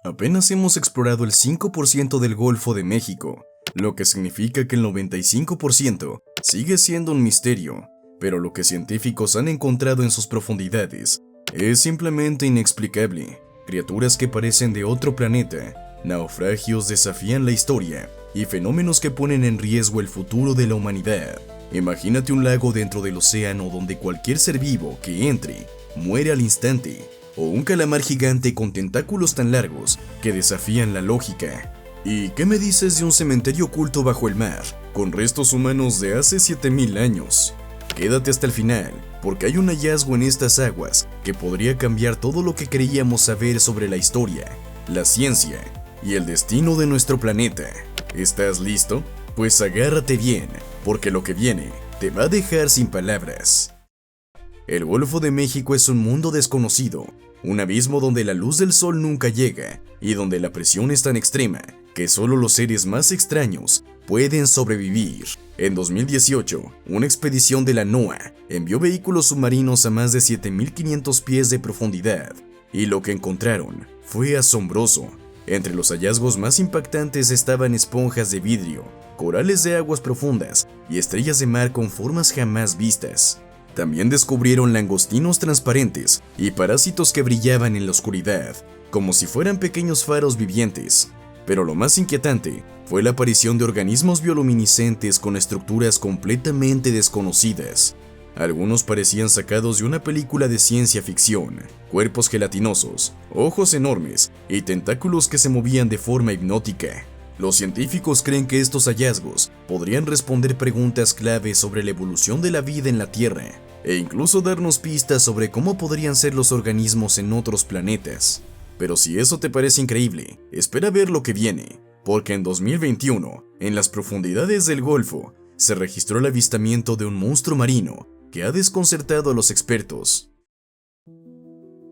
Apenas hemos explorado el 5% del Golfo de México, lo que significa que el 95% sigue siendo un misterio, pero lo que científicos han encontrado en sus profundidades es simplemente inexplicable. Criaturas que parecen de otro planeta, naufragios desafían la historia y fenómenos que ponen en riesgo el futuro de la humanidad. Imagínate un lago dentro del océano donde cualquier ser vivo que entre muere al instante, o un calamar gigante con tentáculos tan largos que desafían la lógica. ¿Y qué me dices de un cementerio oculto bajo el mar, con restos humanos de hace 7000 años? Quédate hasta el final, porque hay un hallazgo en estas aguas que podría cambiar todo lo que creíamos saber sobre la historia, la ciencia y el destino de nuestro planeta. ¿Estás listo? Pues agárrate bien, porque lo que viene te va a dejar sin palabras. El Golfo de México es un mundo desconocido, un abismo donde la luz del sol nunca llega y donde la presión es tan extrema que solo los seres más extraños pueden sobrevivir. En 2018, una expedición de la NOAA envió vehículos submarinos a más de 7500 pies de profundidad, y lo que encontraron fue asombroso. Entre los hallazgos más impactantes estaban esponjas de vidrio, corales de aguas profundas y estrellas de mar con formas jamás vistas. También descubrieron langostinos transparentes y parásitos que brillaban en la oscuridad, como si fueran pequeños faros vivientes. Pero lo más inquietante fue la aparición de organismos bioluminiscentes con estructuras completamente desconocidas. Algunos parecían sacados de una película de ciencia ficción: cuerpos gelatinosos, ojos enormes y tentáculos que se movían de forma hipnótica. Los científicos creen que estos hallazgos podrían responder preguntas clave sobre la evolución de la vida en la Tierra, e incluso darnos pistas sobre cómo podrían ser los organismos en otros planetas. Pero si eso te parece increíble, espera ver lo que viene, porque en 2021, en las profundidades del Golfo, se registró el avistamiento de un monstruo marino que ha desconcertado a los expertos.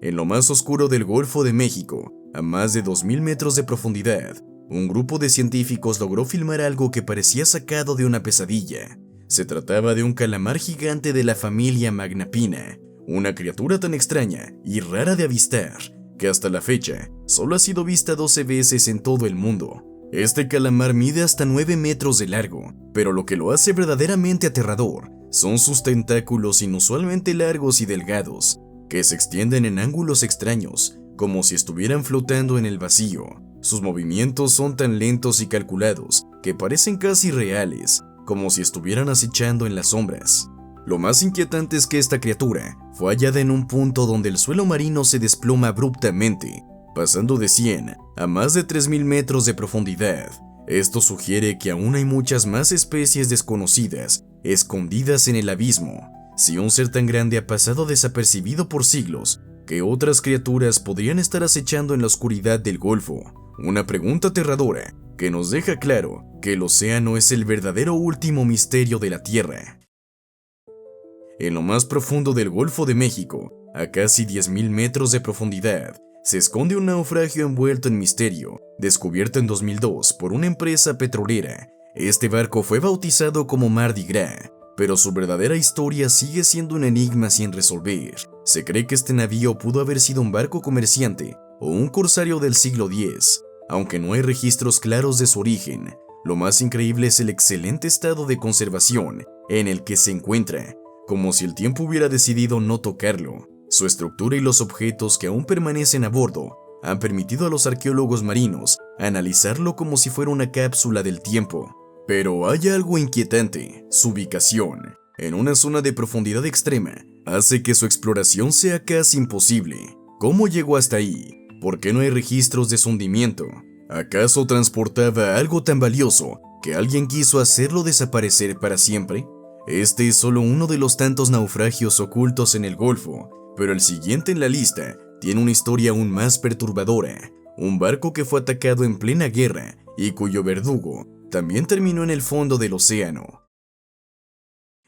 En lo más oscuro del Golfo de México, a más de 2000 metros de profundidad, un grupo de científicos logró filmar algo que parecía sacado de una pesadilla. Se trataba de un calamar gigante de la familia Magnapina, una criatura tan extraña y rara de avistar que hasta la fecha solo ha sido vista 12 veces en todo el mundo. Este calamar mide hasta 9 metros de largo, pero lo que lo hace verdaderamente aterrador son sus tentáculos inusualmente largos y delgados, que se extienden en ángulos extraños, como si estuvieran flotando en el vacío. Sus movimientos son tan lentos y calculados que parecen casi reales, como si estuvieran acechando en las sombras. Lo más inquietante es que esta criatura fue hallada en un punto donde el suelo marino se desploma abruptamente, pasando de 100 a más de 3000 metros de profundidad. Esto sugiere que aún hay muchas más especies desconocidas escondidas en el abismo. Si un ser tan grande ha pasado desapercibido por siglos, ¿qué otras criaturas podrían estar acechando en la oscuridad del Golfo? Una pregunta aterradora que nos deja claro que el océano es el verdadero último misterio de la Tierra. En lo más profundo del Golfo de México, a casi 10.000 metros de profundidad, se esconde un naufragio envuelto en misterio, descubierto en 2002 por una empresa petrolera. Este barco fue bautizado como Mardi Gras, pero su verdadera historia sigue siendo un enigma sin resolver. Se cree que este navío pudo haber sido un barco comerciante o un corsario del siglo X, aunque no hay registros claros de su origen. Lo más increíble es el excelente estado de conservación en el que se encuentra, como si el tiempo hubiera decidido no tocarlo. Su estructura y los objetos que aún permanecen a bordo han permitido a los arqueólogos marinos analizarlo como si fuera una cápsula del tiempo. Pero hay algo inquietante: su ubicación, en una zona de profundidad extrema, hace que su exploración sea casi imposible. ¿Cómo llegó hasta ahí? ¿Por qué no hay registros de su hundimiento? ¿Acaso transportaba algo tan valioso que alguien quiso hacerlo desaparecer para siempre? Este es solo uno de los tantos naufragios ocultos en el Golfo, pero el siguiente en la lista tiene una historia aún más perturbadora: un barco que fue atacado en plena guerra y cuyo verdugo también terminó en el fondo del océano.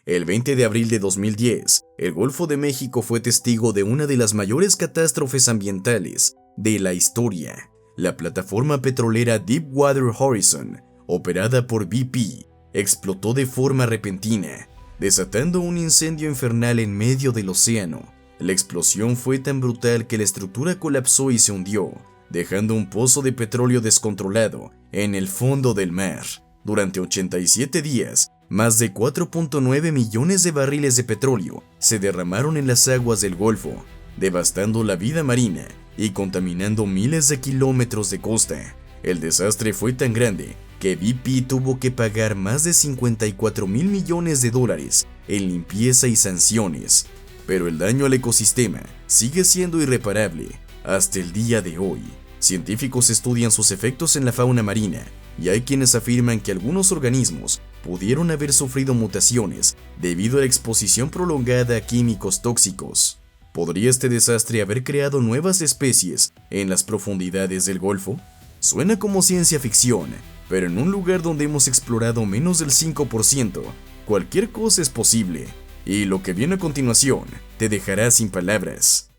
El 20 de abril de 2010, el Golfo de México fue testigo de una de las mayores catástrofes ambientales de la historia. La plataforma petrolera Deepwater Horizon, operada por BP, explotó de forma repentina, desatando un incendio infernal en medio del océano. La explosión fue tan brutal que la estructura colapsó y se hundió, dejando un pozo de petróleo descontrolado en el fondo del mar. Durante 87 días, más de 4.9 millones de barriles de petróleo se derramaron en las aguas del Golfo, devastando la vida marina y contaminando miles de kilómetros de costa. El desastre fue tan grande que BP tuvo que pagar más de 54 mil millones de dólares en limpieza y sanciones, pero el daño al ecosistema sigue siendo irreparable hasta el día de hoy. Científicos estudian sus efectos en la fauna marina y hay quienes afirman que algunos organismos pudieron haber sufrido mutaciones debido a la exposición prolongada a químicos tóxicos. ¿Podría este desastre haber creado nuevas especies en las profundidades del Golfo? Suena como ciencia ficción, pero en un lugar donde hemos explorado menos del 5%, cualquier cosa es posible, y lo que viene a continuación te dejará sin palabras.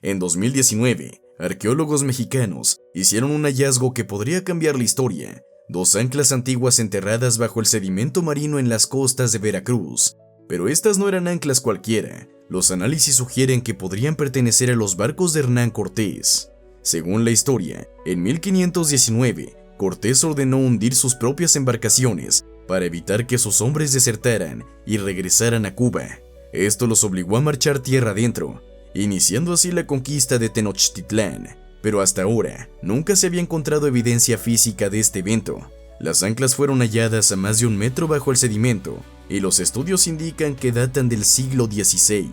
En 2019, arqueólogos mexicanos hicieron un hallazgo que podría cambiar la historia: 2 anclas antiguas enterradas bajo el sedimento marino en las costas de Veracruz. Pero estas no eran anclas cualquiera. Los análisis sugieren que podrían pertenecer a los barcos de Hernán Cortés. Según la historia, en 1519, Cortés ordenó hundir sus propias embarcaciones para evitar que sus hombres desertaran y regresaran a Cuba. Esto los obligó a marchar tierra adentro, iniciando así la conquista de Tenochtitlán. Pero hasta ahora, nunca se había encontrado evidencia física de este evento. Las anclas fueron halladas a más de 1 metro bajo el sedimento, y los estudios indican que datan del siglo XVI.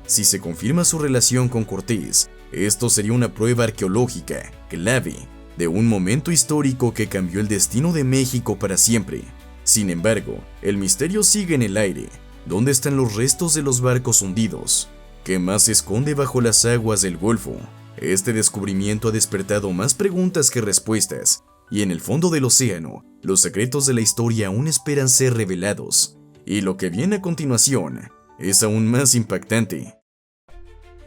Si se confirma su relación con Cortés, esto sería una prueba arqueológica clave de un momento histórico que cambió el destino de México para siempre. Sin embargo, el misterio sigue en el aire. ¿Dónde están los restos de los barcos hundidos? ¿Qué más se esconde bajo las aguas del Golfo? Este descubrimiento ha despertado más preguntas que respuestas, y en el fondo del océano, los secretos de la historia aún esperan ser revelados. Y lo que viene a continuación es aún más impactante.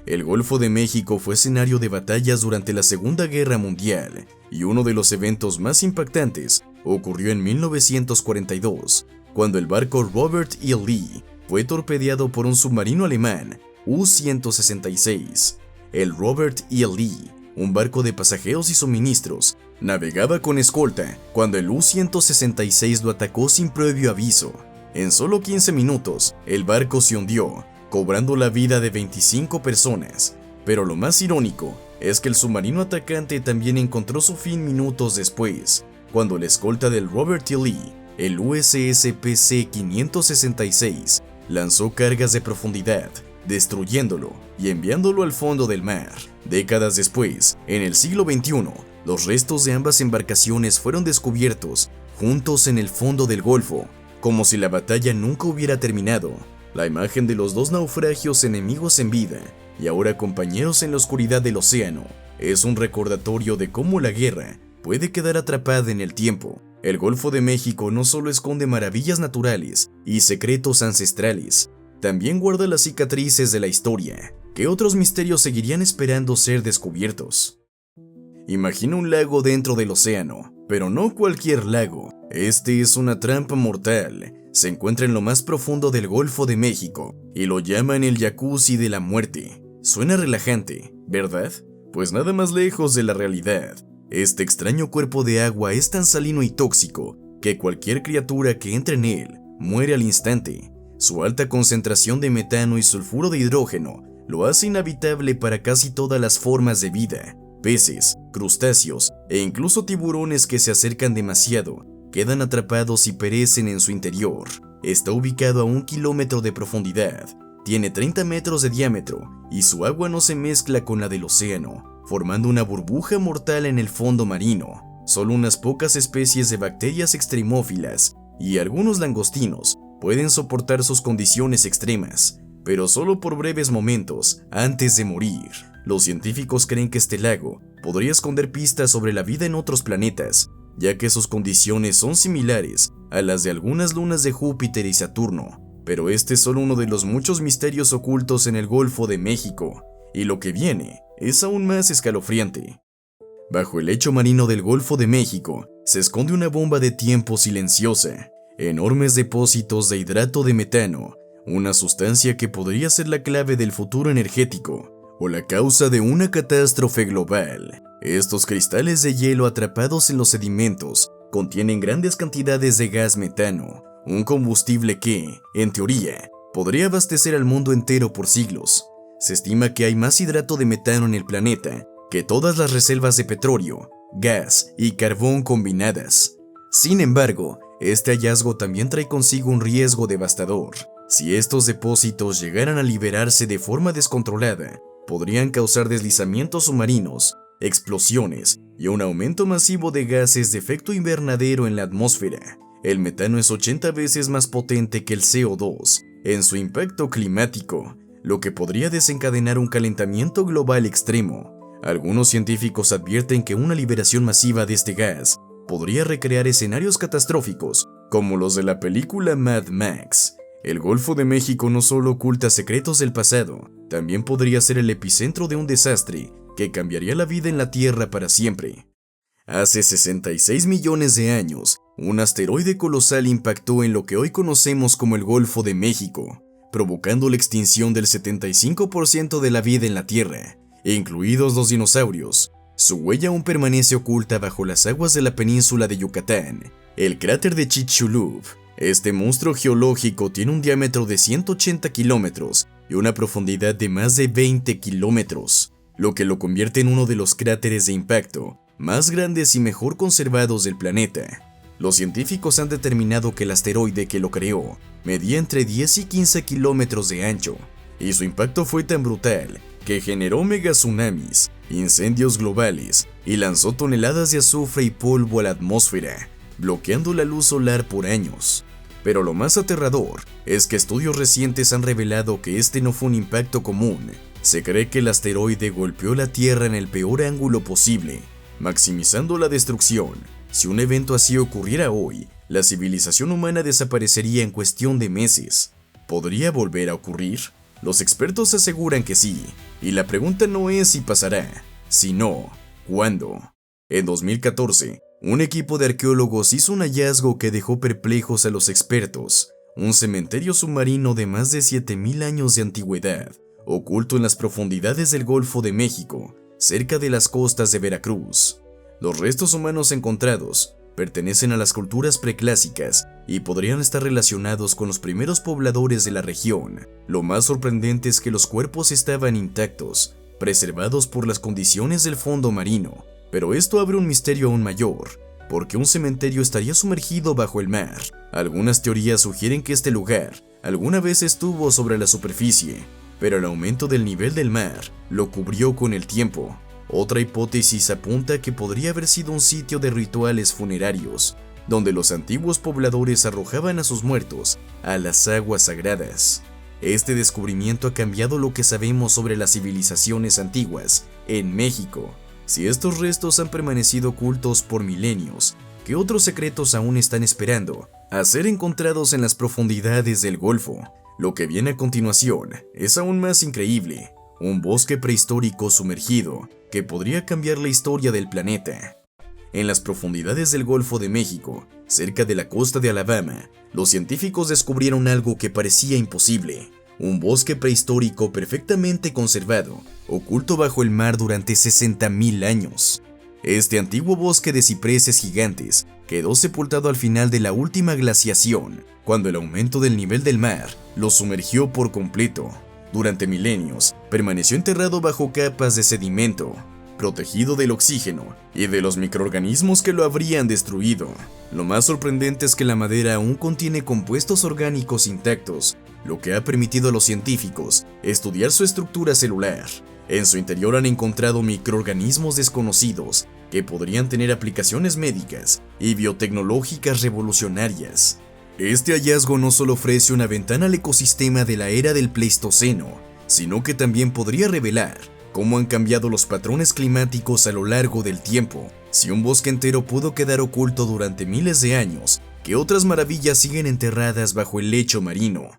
El Golfo de México fue escenario de batallas durante la Segunda Guerra Mundial, y uno de los eventos más impactantes ocurrió en 1942, cuando el barco Robert E. Lee fue torpedeado por un submarino alemán U-166. El Robert E. Lee, un barco de pasajeros y suministros, navegaba con escolta cuando el U-166 lo atacó sin previo aviso. En solo 15 minutos, el barco se hundió, cobrando la vida de 25 personas. Pero lo más irónico es que el submarino atacante también encontró su fin minutos después, cuando la escolta del Robert E. Lee, el USS PC-566, lanzó cargas de profundidad, destruyéndolo y enviándolo al fondo del mar. Décadas después, en el siglo XXI, los restos de ambas embarcaciones fueron descubiertos juntos en el fondo del Golfo, como si la batalla nunca hubiera terminado. La imagen de los 2 naufragios, enemigos en vida y ahora compañeros en la oscuridad del océano, es un recordatorio de cómo la guerra puede quedar atrapada en el tiempo. El Golfo de México no solo esconde maravillas naturales y secretos ancestrales, también guarda las cicatrices de la historia. ¿Qué otros misterios seguirían esperando ser descubiertos? Imagina un lago dentro del océano, pero no cualquier lago. Este es una trampa mortal. Se encuentra en lo más profundo del Golfo de México y lo llaman el jacuzzi de la muerte. Suena relajante, ¿verdad? Pues nada más lejos de la realidad. Este extraño cuerpo de agua es tan salino y tóxico que cualquier criatura que entre en él muere al instante. Su alta concentración de metano y sulfuro de hidrógeno lo hace inhabitable para casi todas las formas de vida. Peces, crustáceos e incluso tiburones que se acercan demasiado quedan atrapados y perecen en su interior. Está ubicado a 1 kilómetro de profundidad, tiene 30 metros de diámetro y su agua no se mezcla con la del océano, formando una burbuja mortal en el fondo marino. Solo unas pocas especies de bacterias extremófilas y algunos langostinos pueden soportar sus condiciones extremas, pero solo por breves momentos antes de morir. Los científicos creen que este lago podría esconder pistas sobre la vida en otros planetas, ya que sus condiciones son similares a las de algunas lunas de Júpiter y Saturno. Pero este es solo uno de los muchos misterios ocultos en el Golfo de México, y lo que viene es aún más escalofriante. Bajo el lecho marino del Golfo de México se esconde una bomba de tiempo silenciosa, enormes depósitos de hidrato de metano, una sustancia que podría ser la clave del futuro energético o la causa de una catástrofe global. Estos cristales de hielo atrapados en los sedimentos contienen grandes cantidades de gas metano, un combustible que, en teoría, podría abastecer al mundo entero por siglos. Se estima que hay más hidrato de metano en el planeta que todas las reservas de petróleo, gas y carbón combinadas. Sin embargo, este hallazgo también trae consigo un riesgo devastador. Si estos depósitos llegaran a liberarse de forma descontrolada, podrían causar deslizamientos submarinos, explosiones y un aumento masivo de gases de efecto invernadero en la atmósfera. El metano es 80 veces más potente que el CO2 en su impacto climático, lo que podría desencadenar un calentamiento global extremo. Algunos científicos advierten que una liberación masiva de este gas podría recrear escenarios catastróficos como los de la película Mad Max. El Golfo de México no solo oculta secretos del pasado, también podría ser el epicentro de un desastre que cambiaría la vida en la Tierra para siempre. Hace 66 millones de años, un asteroide colosal impactó en lo que hoy conocemos como el Golfo de México, provocando la extinción del 75% de la vida en la Tierra, incluidos los dinosaurios. Su huella aún permanece oculta bajo las aguas de la península de Yucatán. El cráter de Chicxulub. Este monstruo geológico tiene un diámetro de 180 kilómetros y una profundidad de más de 20 kilómetros, lo que lo convierte en uno de los cráteres de impacto más grandes y mejor conservados del planeta. Los científicos han determinado que el asteroide que lo creó medía entre 10 y 15 kilómetros de ancho, y su impacto fue tan brutal que generó megatsunamis, incendios globales y lanzó toneladas de azufre y polvo a la atmósfera, bloqueando la luz solar por años. Pero lo más aterrador es que estudios recientes han revelado que este no fue un impacto común. Se cree que el asteroide golpeó la Tierra en el peor ángulo posible, maximizando la destrucción. Si un evento así ocurriera hoy, la civilización humana desaparecería en cuestión de meses. ¿Podría volver a ocurrir? Los expertos aseguran que sí, y la pregunta no es si pasará, sino ¿cuándo? En 2014, un equipo de arqueólogos hizo un hallazgo que dejó perplejos a los expertos: un cementerio submarino de más de 7000 años de antigüedad, oculto en las profundidades del Golfo de México, cerca de las costas de Veracruz. Los restos humanos encontrados pertenecen a las culturas preclásicas y podrían estar relacionados con los primeros pobladores de la región. Lo más sorprendente es que los cuerpos estaban intactos, preservados por las condiciones del fondo marino. Pero esto abre un misterio aún mayor: ¿por qué un cementerio estaría sumergido bajo el mar? Algunas teorías sugieren que este lugar alguna vez estuvo sobre la superficie, pero el aumento del nivel del mar lo cubrió con el tiempo. Otra hipótesis apunta a que podría haber sido un sitio de rituales funerarios, donde los antiguos pobladores arrojaban a sus muertos a las aguas sagradas. Este descubrimiento ha cambiado lo que sabemos sobre las civilizaciones antiguas en México. Si estos restos han permanecido ocultos por milenios, ¿qué otros secretos aún están esperando a ser encontrados en las profundidades del Golfo? Lo que viene a continuación es aún más increíble: un bosque prehistórico sumergido que podría cambiar la historia del planeta. En las profundidades del Golfo de México, cerca de la costa de Alabama, los científicos descubrieron algo que parecía imposible: un bosque prehistórico perfectamente conservado, oculto bajo el mar durante 60.000 años. Este antiguo bosque de cipreses gigantes quedó sepultado al final de la última glaciación, cuando el aumento del nivel del mar lo sumergió por completo. Durante milenios, permaneció enterrado bajo capas de sedimento, protegido del oxígeno y de los microorganismos que lo habrían destruido. Lo más sorprendente es que la madera aún contiene compuestos orgánicos intactos, lo que ha permitido a los científicos estudiar su estructura celular. En su interior han encontrado microorganismos desconocidos que podrían tener aplicaciones médicas y biotecnológicas revolucionarias. Este hallazgo no solo ofrece una ventana al ecosistema de la era del Pleistoceno, sino que también podría revelar cómo han cambiado los patrones climáticos a lo largo del tiempo. Si un bosque entero pudo quedar oculto durante miles de años, ¿qué otras maravillas siguen enterradas bajo el lecho marino?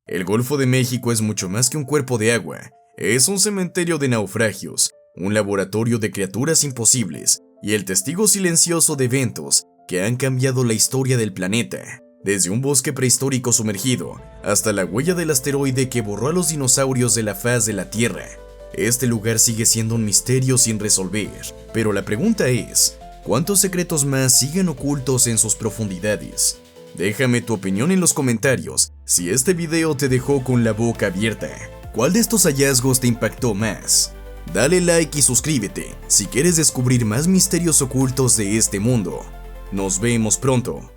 El Golfo de México es mucho más que un cuerpo de agua. Es un cementerio de naufragios, un laboratorio de criaturas imposibles y el testigo silencioso de eventos que han cambiado la historia del planeta. Desde un bosque prehistórico sumergido hasta la huella del asteroide que borró a los dinosaurios de la faz de la Tierra. Este lugar sigue siendo un misterio sin resolver, pero la pregunta es, ¿cuántos secretos más siguen ocultos en sus profundidades? Déjame tu opinión en los comentarios. Si este video te dejó con la boca abierta, ¿cuál de estos hallazgos te impactó más? Dale like y suscríbete si quieres descubrir más misterios ocultos de este mundo. Nos vemos pronto.